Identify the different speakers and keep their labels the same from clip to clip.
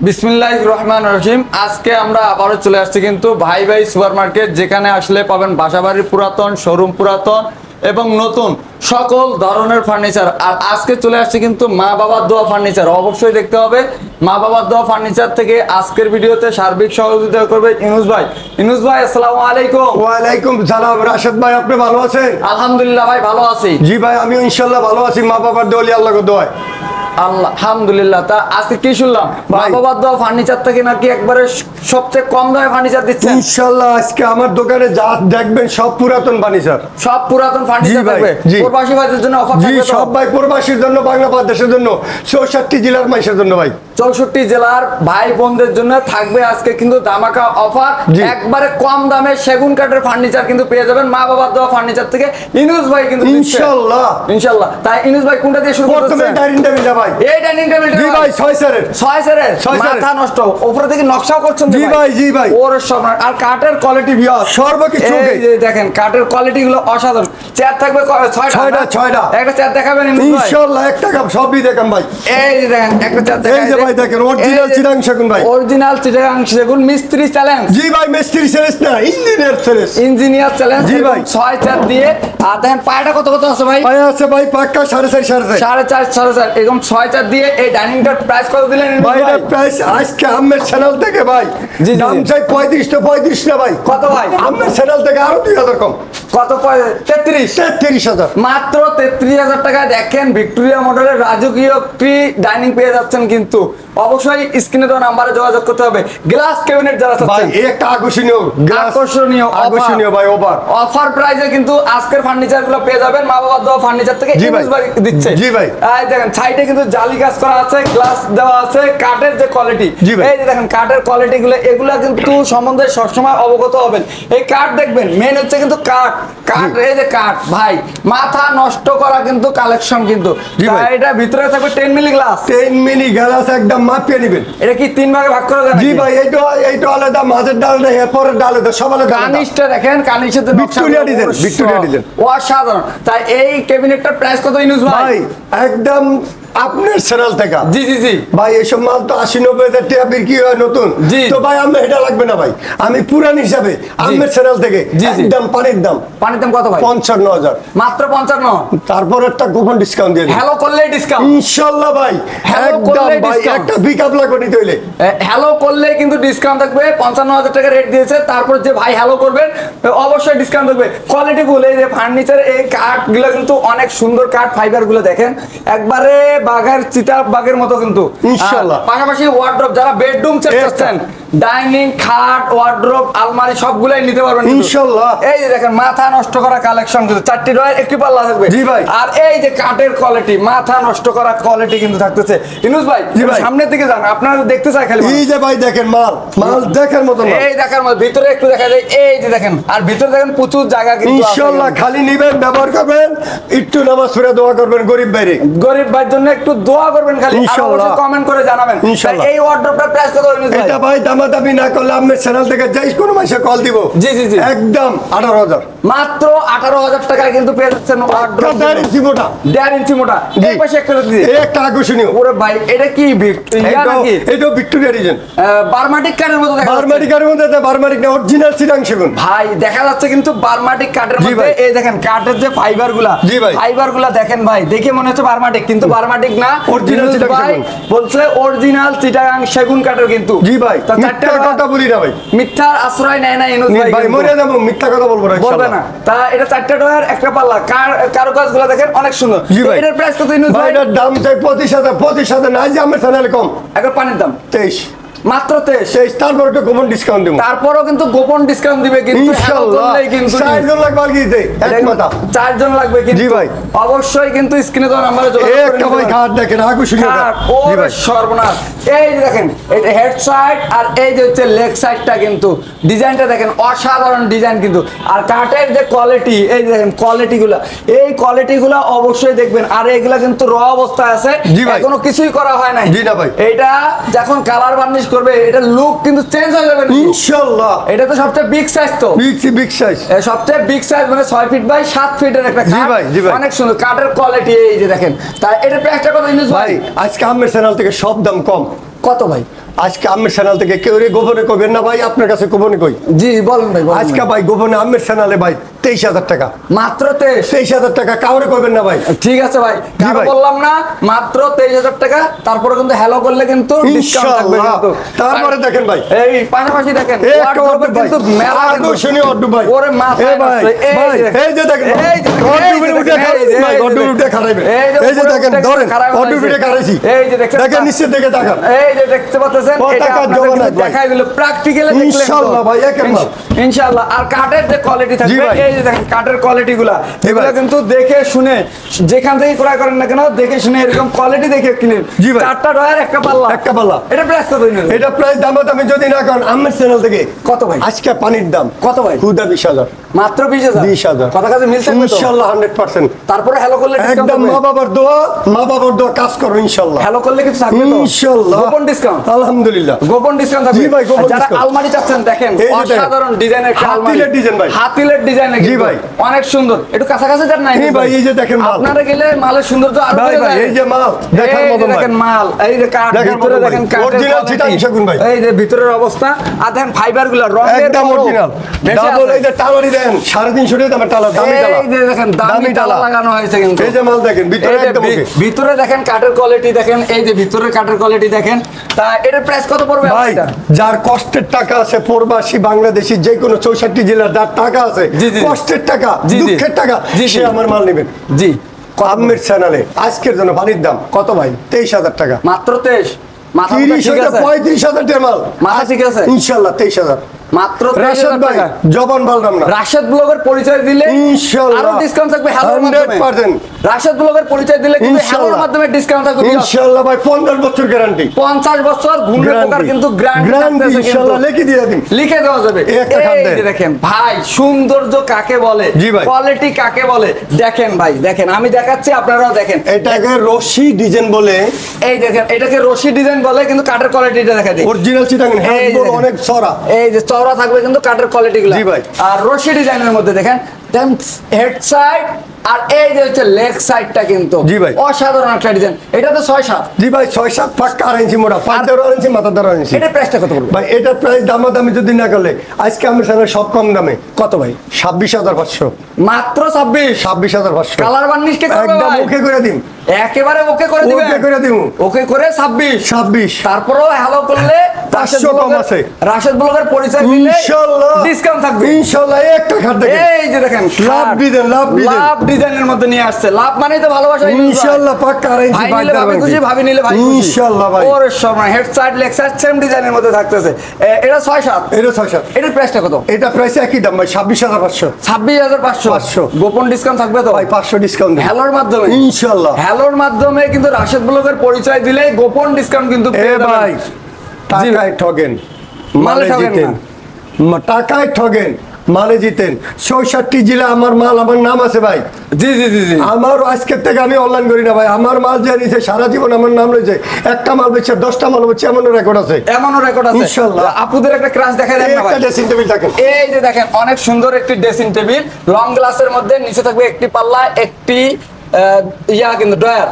Speaker 1: বিসমিল্লাহির রহমানির রহিম। আজকে আমরা আবারও চলে আসছি কিন্তু ভাই ভাই সুপার মার্কেট, যেখানে আসলে পাবেন বাসাবাড়ির পুরাতন, শোরুম পুরাতন এবং নতুন সকল ধরনের ফার্নিচার। আর আজকে চলে আসছে কিন্তু মা বাবার দোয়া ফার্নিচার। অবশ্যই দেখতে হবে মা বাবার দোয়া ফার্নিচার থেকে আজকের ভিডিওতে সার্বিক সহযোগিতা করবে ইনুস ভাই। ইনুস ভাই, আসসালামু আলাইকুম।
Speaker 2: ওয়ালাইকুম সালাম। রাশেদ ভাই, আপনি ভালো আছেন?
Speaker 1: আলহামদুলিল্লাহ ভাই, ভালো আছি।
Speaker 2: জি ভাই, আমিও ইনশাল্লাহ ভালো আছি। মা বাবার দোয়ালি আল্লাহর দোয়ায়।
Speaker 1: আলহামদুলিল্লাহ। তা আজকে কি শুনলাম মা বাবার দোয়া ফার্নিচার থেকে নাকি একবারে সবচেয়ে কম দামে ফার্নিচার দিচ্ছেন?
Speaker 2: ইনশাল্লাহ আজকে আমার দোকানে যা দেখবেন সব পুরাতন ফার্নিচার।
Speaker 1: সব পুরাতন ফার্নিচার থাকবে। প্রবাসী ভাইদের জন্য অফার থাকবে।
Speaker 2: সব ভাই, প্রবাসীর জন্য, বাংলাদেশের জন্য, 64 জেলার মানুষের জন্য ভাই।
Speaker 1: 64 জেলার ভাই বোনদের জন্য থাকবে আজকে কিন্তু ধামাকা অফার। একবারে কম দামে সেগুন কাঠের ফার্নিচার কিন্তু পেয়ে যাবেন মা বাবার দেওয়া ফার্নিচার থেকে। ইনুস ভাই কিন্তু
Speaker 2: ইনশাআল্লাহ
Speaker 1: ইনশাআল্লাহ। তাই ইনুস ভাই কোনটা দিয়ে শুরু করতেছেন?
Speaker 2: প্রথমে ডাইনিং টেবিলটা ভাই।
Speaker 1: এই ডাইনিং টেবিলটা
Speaker 2: জি ভাই, 6 সেরের।
Speaker 1: মাথা নষ্ট। উপরে থেকে নকশাও করছেন
Speaker 2: জি ভাই, জি ভাই।
Speaker 1: ওর সব। আর কাঠের কোয়ালিটি বিয়ার
Speaker 2: সর্বকিছু।
Speaker 1: এই যে দেখেন কাঠের কোয়ালিটি গুলো অসাধারণ। চেয়ার থাকবে 6টা। একটা চেয়ার দেখাবেন ইনুস ভাই?
Speaker 2: ইনশাআল্লাহ একটা কাপ সবই দেখাম ভাই।
Speaker 1: এই যে দেখেন একটা চেয়ার দেখাই।
Speaker 2: এই যে ভাই দেখেন অরিজিনাল চিটাং সেগুন ভাই।
Speaker 1: অরিজিনাল চিটাং সেগুন মিস্ত্রি চ্যালেঞ্জ।
Speaker 2: জি ভাই, মিস্ত্রি চ্যালেঞ্জ না, ইঞ্জিনিয়ার চ্যালেঞ্জ।
Speaker 1: Engineer challenge.
Speaker 2: জি ভাই।
Speaker 1: 6 চার দিয়ে। আর দেখেন পায়টা কত আছে ভাই?
Speaker 2: পায়া আছে ভাই পাক্কা 4.5
Speaker 1: 4.5 এরকম 6 চার দিয়ে। এই ডাইনিংটার প্রাইস কত দিলেন
Speaker 2: ভাই? এটা প্রাইস আজকে আমের চ্যানেল থেকে ভাই দাম চাই 35 না ভাই।
Speaker 1: কত ভাই?
Speaker 2: আমের চ্যানেল থেকে আরো 2000 কম।
Speaker 1: কত?
Speaker 2: 33,000।
Speaker 1: মাত্র 33,000 টাকায় দেখেন ভিক্টোরিয়া মডেলের রাজকীয় একটি ডাইনিং পেয়ে যাচ্ছেন কিন্তু। অবশ্যই স্ক্রিনে দেওয়া নাম্বারে যোগাযোগ করতে হবে। গ্লাস ক্যাবিনেট যারা
Speaker 2: ভাই
Speaker 1: চাচ্ছেন,
Speaker 2: এই একটা আকর্ষণীয় ভাই
Speaker 1: অফার প্রাইসে কিন্তু আজকের ফার্নিচার গুলো পেয়ে যাবেন মা বাবার দেওয়া ফার্নিচার থেকে। দিচ্ছে।
Speaker 2: জি ভাই।
Speaker 1: এই দেখেন সাইডে কিন্তু জালি কাজ করা আছে, গ্লাস দেওয়া আছে, কাঠের যে কোয়ালিটি। এই যে দেখেন কাঠের কোয়ালিটি গুলো, এগুলা কিন্তু সম্বন্ধে সবসময় অবগত হবেন। এই কাঠ দেখবেন, মেন হচ্ছে কিন্তু কাঠ। এই যে কাঠ ভাই, মাথা নষ্ট করা কিন্তু কালেকশন কিন্তু। এটা ভিতরে থাকবে 10 মিলি গ্লাস।
Speaker 2: 10 মিলি গ্লাস একদম মাপিয়ে নেবেন।
Speaker 1: এটা কি 3 ভাগে ভাগ করা যাবে?
Speaker 2: জি ভাই, এইটা আলাদা, মাঝের ডালটা এরপরের ডালটা সব আলাদা।
Speaker 1: কানিশটা দেখেন, কানিশের
Speaker 2: ভিক্টোরিয়া ডিজাইন
Speaker 1: অসাধারণ। তাই এই ক্যাবিনেটটার প্রাইস কত ইনুস ভাই?
Speaker 2: একদম আপনার চ্যানেল থেকে।
Speaker 1: জি
Speaker 2: ভাই এইসব মাল তো 80-90,000 টাকা বিক্রি হয় নতুন। তো ভাই আমরা এটা লাগবে না ভাই, আমি পুরান হিসাবে আপনার চ্যানেল থেকে একদম পানির দাম কত ভাই? 55,000
Speaker 1: মাত্র 55।
Speaker 2: তারপর একটা গোপন ডিসকাউন্ট দিয়ে
Speaker 1: হ্যালো করলে ডিসকাউন্ট
Speaker 2: ইনশাআল্লাহ ভাই। একদম ভাই একটা পিকআপ লাগবে নিতে হইলে
Speaker 1: হ্যালো করলে কিন্তু ডিসকাউন্ট থাকবে। 55,000 টাকা রেট দিয়েছে। তারপর যে ভাই হ্যালো করবেন অবশ্যই ডিসকাউন্ট থাকবে। কোয়ালিটি গুলো, এই যে ফার্নিচার, এই কাঠ গুলো কিন্তু অনেক সুন্দর কাঠ। ফাইবার গুলো দেখেন একবারে বাঘের চিতা বাঘের মতো কিন্তু
Speaker 2: ইনশাআল্লাহ।
Speaker 1: পাশাপাশি ওয়ার্ড্রপ, যারা বেডরুম সেট করছেন, ডাইনিং, খাট, ওয়ার্ড্রপ, আলমারি সবগুলাই নিতে পারবেন
Speaker 2: ইনশাআল্লাহ।
Speaker 1: এই যে দেখেন মাথা নষ্ট করা কালেকশন কিন্তু। 4টি ড্রয়ার, একটি পাল্লা থাকবে।
Speaker 2: জি ভাই।
Speaker 1: আর এই যে কাঠের কোয়ালিটি, মাথা নষ্ট করা কোয়ালিটি কিন্তু থাকতেছে। ইনুস ভাই সামনের দিকে যান, আপনারা দেখতে চাই খালি।
Speaker 2: এই যে ভাই দেখেন মাল দেখার মতো।
Speaker 1: এই দেখার মতো। ভিতরে একটু দেখা যায়, এই যে দেখেন। আর ভিতরে দেখেন প্রচুর জায়গা কিন্তু।
Speaker 2: ইনশাআল্লাহ খালি নিবেন, ব্যবহার করবেন, একটু নামাজ পড়ে দোয়া করবেন গরিব ভাইয়ের
Speaker 1: জন্য একটু দোয়া করবেন খালি।
Speaker 2: ইনশাআল্লাহ
Speaker 1: কমেন্ট করে জানাবেন। এই ওয়ার্ড্রপটার প্রাইস কত ইনুস ভাই?
Speaker 2: এটা ভাই দামাদামি না করলে আপনার চ্যানেল থেকে যাই কোনো মাসে কল দিব।
Speaker 1: জি
Speaker 2: একদম 18,000।
Speaker 1: মাত্র 18,000 টাকায় কিন্তু পেয়ে যাচ্ছেন ওয়ার্ড্রপ।
Speaker 2: 1.5 ইঞ্চি মোটা।
Speaker 1: 1.5 ইঞ্চি মোটা। এই পাশে একটা দিদি।
Speaker 2: এই একটা আকর্ষণীয়।
Speaker 1: ওরে ভাই এটা কি ভিক্টোরিয়া নাকি?
Speaker 2: এটা ভিক্টোরিয়া ডিজাইন।
Speaker 1: বার্মাটিক কাঠের মতো দেখা যাচ্ছে।
Speaker 2: বার্মাটিক কাঠের মধ্যে, বার্মাটিক না, অরিজিনাল চিটাং সেগুন
Speaker 1: ভাই দেখা যাচ্ছে কিন্তু বার্মাটিক কাঠের মধ্যে। এই দেখেন কাঠের যে ফাইবার গুলা, ফাইবার গুলা দেখেন ভাই, দেখে মনে হচ্ছে বার্মাটিক, কিন্তু বার্মাটিক না, অরিজিনাল চিটাং সেগুন। বলছে অরিজিনাল চিটাং সেগুন কাঠের কিন্তু।
Speaker 2: জি ভাই, মিথ্যা কথা বলি না ভাই,
Speaker 1: মিথ্যার আশ্রয় নেয় না ইনুস ভাই।
Speaker 2: ভাই মরে যাবো, মিথ্যা কথা বলবো না,
Speaker 1: বলবে না। তা এটা 4টা ডয়ার, একটা পাল্লা, কারুকাজ গুলা দেখেন অনেক সুন্দর। এটার প্রাইস কত ইনুস ভাই?
Speaker 2: এটার দাম চাই 25,000 না, যে আমার চ্যানেলে কম।
Speaker 1: একটা পানির দাম
Speaker 2: 23,
Speaker 1: মাত্র 23।
Speaker 2: তারপর একটা গোপন ডিসকাউন্ট দেব।
Speaker 1: তারপরও কিন্তু গোপন ডিসকাউন্ট দিবে কিন্তু।
Speaker 2: ইনশাআল্লাহ। 4 জন লাগবে আর কি দিতে, এক মাথা
Speaker 1: 4 জন লাগবে কিন্তু।
Speaker 2: জি ভাই।
Speaker 1: অবশ্যই কিন্তু স্ক্রিনে দেওয়া নম্বরে যোগাযোগ করুন।
Speaker 2: একটা ভাই কাট দেখেন আকর্ষণীয় কাট।
Speaker 1: জি ভাই সর্বনাশ। এই যে দেখেন এটা হেড সাইড, আর এই যে হচ্ছে লেগ সাইডটা কিন্তু ডিজাইনটা দেখেন অসাধারণ ডিজাইন কিন্তু। আর কাঠের যে কোয়ালিটি, এই যে দেখেন কোয়ালিটিগুলো, এই কোয়ালিটিগুলো অবশ্যই দেখবেন। আর এগুলা কিন্তু র অবস্থায় আছে, এখনো কিছুই করা হয় নাই।
Speaker 2: জি না ভাই।
Speaker 1: এটা যখন কালার বার্নিশ করবে, এটা লুক কিন্তু চেঞ্জ হয়ে যাবে
Speaker 2: ইনশাআল্লাহ।
Speaker 1: এটা তো সবচেয়ে বিগ সাইজ, তো
Speaker 2: বিগ সাইজ,
Speaker 1: সবচেয়ে বিগ সাইজ, মানে 6 ফিট বাই 7 ফিটের একটা খাট।
Speaker 2: জি ভাই।
Speaker 1: অনেক সুন্দর কাঠের কোয়ালিটি। এই যে দেখেন, তাই এটার প্রাইসটা কত ইনুস ভাই?
Speaker 2: আজকে আমের চ্যানেল থেকে সব দাম কম।
Speaker 1: কত ভাই?
Speaker 2: আজকে আমের চ্যানেল থেকে কেউ রে গোপনে কইবেন না ভাই, আপনার কাছে গোপনে কই।
Speaker 1: জি বলেন ভাই।
Speaker 2: আজকে ভাই গোপনে আমের চ্যানেলে ভাই 23,000 টাকা,
Speaker 1: মাত্র 23,000
Speaker 2: টাকা, কাউরে কইবেন না ভাই।
Speaker 1: ঠিক আছে ভাই, কারো বললাম না, মাত্র 23,000 টাকা। তারপরে কিন্তু হ্যালো করলে কিন্তু ডিসকাউন্ট থাকবে কিন্তু।
Speaker 2: তারপরে দেখেন ভাই,
Speaker 1: এই পাশাপাশি দেখেন ওয়ার্ডরোবের কিন্তু মেলা
Speaker 2: আকর্ষণীয় ওয়ার্ডরোব ভাই।
Speaker 1: ওরে মাথা
Speaker 2: ভাই, এই যে দেখেন ওয়ার্ডরোবের উঠে খারাইবেন ভাই, ওয়ার্ডরোব উঠে খারাইবেন। এই যে দেখেন ধরেন ওয়ার্ডরোব উঠে খারাইছি, এই যে দেখেন নিচে থেকে তাকান, এই যে দেখতে পাচ্ছেন, এটা আপনাদের দেখাই দিল প্র্যাকটিক্যালি দেখলেন ইনশাআল্লাহ ভাই, একের মাল
Speaker 1: ইনশাআল্লাহ। আর কাঠের যে কোয়ালিটি থাকবে, এই যে দেখেন কাঠের কোয়ালিটিগুলো, এগুলো কিন্তু দেখে শুনে যেখান থেকে ক্রয় করেন না কেন, দেখে শুনে এরকম কোয়ালিটি দেখে কিনেন। চারটা ডয়ার একটা পাল্লা, এটা প্রাইস কত নিলেন? এটা প্রাইস দামি যদি না করেন আমের চ্যানেল থেকে কত ভাই? আজকে পানির দাম কত ভাই? খুদা 20,000, মাত্র 20,000। কথা কাজে মিল থাকবে তো ইনশাআল্লাহ 100%। তারপরে হ্যালো করলে ডিসকাউন্ট একদম মা বাবার দোয়া কাজ করো ইনশাআল্লাহ। হ্যালো করলে কিছু থাকবে তো ইনশাআল্লাহ, গোপন ডিসকাউন্ট আলহামদুলিল্লাহ, গোপন ডিসকাউন্ট থাকবে। জি ভাই, গোপন ডিসকাউন্ট। যারা আলমারি চাচ্ছেন দেখেন, অসাধারণ ডিজাইনের একটা আলমারি, হাতিলের ডিজাইন ভাই, হাতিলের ডিজাইন। জি ভাই, অনেক সুন্দর। একটু কাছাকাছি যান না এই ভাই, এই যে দেখেন মাল, আপনারা গেলে মালের সৌন্দর্য আরো বেড়ে যায়। এই যে মাল দেখার মতো, দেখেন মাল, এই যে কাঠ, ভিতরে দেখেন অরিজিনাল চিটাং শাগুন ভাই, এই যে ভিতরের অবস্থা, আর দেখেন ফাইবারগুলো রঙের একদম অরিজিনাল। ডাবল এই যে টালারি দেন 350 টাকা দামের টালা, দামি টালা, এই যে দেখেন দামি টালা লাগানো হয়েছে কিন্তু। এই যে মাল দেখেন ভিতরে একদম ওকে, ভিতরে দেখেন কাঠের কোয়ালিটি দেখেন, এই যে ভিতরের কাঠের কোয়ালিটি দেখেন। তা এটার প্রাইস কত পড়বে ভাই? যার কষ্টের টাকা আছে, প্রবাসী বাংলাদেশি যে কোনো 64 জেলার যার টাকা আছে, কষ্টের টাকা, দুঃখের টাকা, সে আমার মাল নেবেন। জি, আমের চ্যানেলে আজকের জন্য পানির দাম কত ভাই? 23,000 টাকা, মাত্র 23। মাথা ঠিক আছে, 35,000 টাকা মাল, মাথা ঠিক আছে ইনশাআল্লাহ 23,000 মাত্র। রাশেদ ভাই জবান বললাম না, রাশেদ ব্লগের পরিচয় দিলে ইনশাআল্লাহ আরো ডিসকাউন্ট থাকবে হ্যালোর মাধ্যমে। 100% রাশেদ ব্লগের পরিচয় দিলে কিন্তু হ্যালোর মাধ্যমে ডিসকাউন্ট থাকবে ইনশাআল্লাহ ভাই। 50 বছর গ্যারান্টি, 50 বছর ঘুরে পোকার কিন্তু গ্যারান্টি ইনশাআল্লাহ লিখে দিয়ে দিন, লিখে দেওয়া যাবে। এই যে দেখেন ভাই, সৌন্দর্য কাকে বলে, কোয়ালিটি কাকে বলে দেখেন ভাই, দেখেন আমি দেখাচ্ছি, আপনারাও দেখেন। এটাকে রশি ডিজাইন বলে, এই দেখেন এটাকে রশি ডিজাইন বলে, কিন্তু কাঠের কোয়ালিটিটা দেখা যায় অরিজিনাল চিটাং, হ্যান্ডবোর্ড অনেক চড়া, এই যে চওড়া থাকবে কিন্তু কাঠের কোয়ালিটি গুলো। জি ভাই, আর রশি ডিজাইনের মধ্যে দেখেন হেড সাইড আর এই যে হচ্ছে লেগ সাইডটা কিন্তু জি ভাই অসাধারণ একটা ডিজাইন। এটা তো 6-7, জি ভাই 6-7 পাক্কা 8 ইঞ্চি মোটা, 5 ইঞ্চি মাথা 12 ইঞ্চি। এটা প্রাইসটা কত পড়বে ভাই? এটা প্রাইস দামি যদি না করলে আজকে আমি সামনে সব কম দামে কত ভাই? 26,500, মাত্র 26,500। কালার বার্নিশ কে করবে একদম ওকে করে দিন, একেবারে ওকে করে দিবেন, ওকে করে দিমু, ওকে করে 26। তারপরেও হ্যালো করলে 500 কম আছে। রাশেদ ব্লগের পরিচয় দিলে ইনশাআল্লাহ ডিসকাউন্ট থাকবে ইনশাআল্লাহ। একটা খাট দেখেন, এই যে দেখেন লাভ ডিজাইন, লাভ ডিজাইনের মধ্যে নিয়ে আসছে। লাভ মানে তো ভালোবাসা ইনশাআল্লাহ পাক্কা আর ইঞ্চি ভাই ভাবি খুশি, ভাবি নিলে ভাই খুশি ইনশাআল্লাহ ভাই। ওরে সময় head side leg side same ডিজাইনের মধ্যে থাকতেছে। এটা 6-7, এটা 6-7। এটার প্রাইসটা কত? এটা প্রাইস একই দাম ভাই, 26,500। 26,500 গোপন ডিসকাউন্ট থাকবে তো ভাই? 500 ডিসকাউন্ট হ্যালোর মাধ্যমে ইনশাআল্লাহ। হ্যালোর মাধ্যমে কিন্তু রাশেদ ব্লগের পরিচয় দিলে গোপন ডিসকাউন্ট কিন্তু পেয়ে যাবেন ভাই। টাকায় ঠগেন, মালে জিতেন, টাকায় ঠগেন, মালে জিতেন। 66 জেলা আমার মাল, আমার নাম আছে ভাই। জি জি জি জি, আমার আজকের থেকে আমি অনলাইন করি না ভাই, আমার মাল যে নিছে সারা জীবন আমার নাম রয়েছে। একটা মাল বেচে 10টা মাল বেচে, এমনও রেকর্ড আছে, এমনও রেকর্ড আছে ইনশাআল্লাহ। আপুদের একটা ক্রাশ দেখা দেন না ভাই, একটা ড্রেসিং টেবিল দেখেন, এই যে দেখেন অনেক সুন্দর একটি ড্রেসিং টেবিল, লং গ্লাসের মধ্যে, নিচে থাকবে একটি পাল্লা, একটি ইয়া কিন্তু ডয়ার।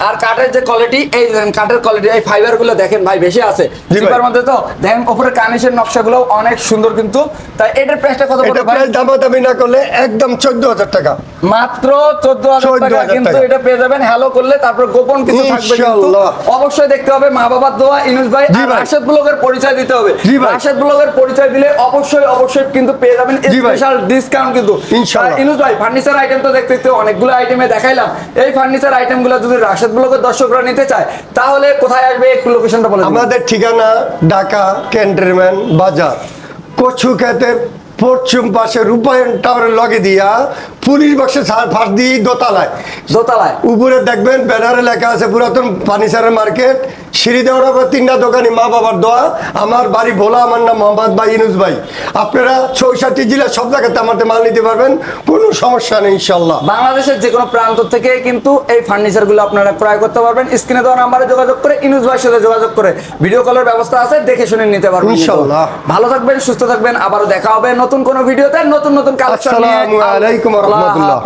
Speaker 1: আর কাঠের যে কোয়ালিটি, এই দেখেন কাঠের কোয়ালিটি, এই ফাইবার গুলো দেখেন ভাই বেশি আছে জিপার মধ্যে, তো দেখেন উপরে কার্নিশের নকশাগুলো অনেক সুন্দর কিন্তু। তাই এটার প্রাইসটা কত পড়বে ভাই? এটা দামি না করলে একদম 14,000 টাকা, মাত্র 14,000 টাকা কিন্তু এটা পেয়ে যাবেন হ্যালো করলে। তারপর গোপন কিছু থাকবে কিন্তু অবশ্যই দেখতে হবে, মা বাবার দোয়া, ইনুস ভাই আর রাশেদ ব্লগের পরিচয় দিতে হবে। রাশেদ ব্লগের পরিচয় দিলে অবশ্যই কিন্তু পেয়ে যাবেন স্পেশাল ডিসকাউন্ট কিন্তু ইনশাআল্লাহ। ইনুস ভাই ফার্নিচার আইটেম তো দেখতে অনেকগুলো আইটেমে দেখাইলাম, এই ফার্নিচার আইটেমগুলো যদি রাশেদ ব্লগের দর্শকরা নিতে চায় তাহলে কোথায় আসবে, একটু লোকেশনটা বলে দিন। আমাদের ঠিকানা ঢাকা ক্যান্টনমেন্ট বাজার, কচু ক্ষেতের পশ্চিম পাশে রূপায়ণ টাওয়ারের লগে দিয়া পুলিশ বক্সে ফাঁস দিয়ে দোতলায় উপরে দেখবেন ব্যানারে লেখা আছে পুরাতন ফার্নিচারের মার্কেট। সিঁড়ি দেওয়ার পর 3টা দোকানি, মা বাবার দোয়া। আমার বাড়ি ভোলা, আমার নাম মোহাম্মদ ভাই, ইনুস ভাই। আপনারা 66 জেলা সব জায়গাতে আমাদের মাল নিতে পারবেন, কোনো সমস্যা নেই ইনশাআল্লাহ। বাংলাদেশের যে কোনো প্রান্ত থেকে কিন্তু এই ফার্নিচার গুলো আপনারা ক্রয় করতে পারবেন। স্ক্রিনে দেওয়া নাম্বারে যোগাযোগ করে, ইনুস ভাইয়ের সাথে যোগাযোগ করে ভিডিও কলের ব্যবস্থা আছে, দেখে শুনে নিতে পারবেন ইনশাআল্লাহ। ভালো থাকবেন, সুস্থ থাকবেন, আবারও দেখা হবে নতুন কোনো ভিডিওতে নতুন কালেকশন নিয়ে। আসসালামু আলাইকুম ওয়া রাহমাতুল্লাহ।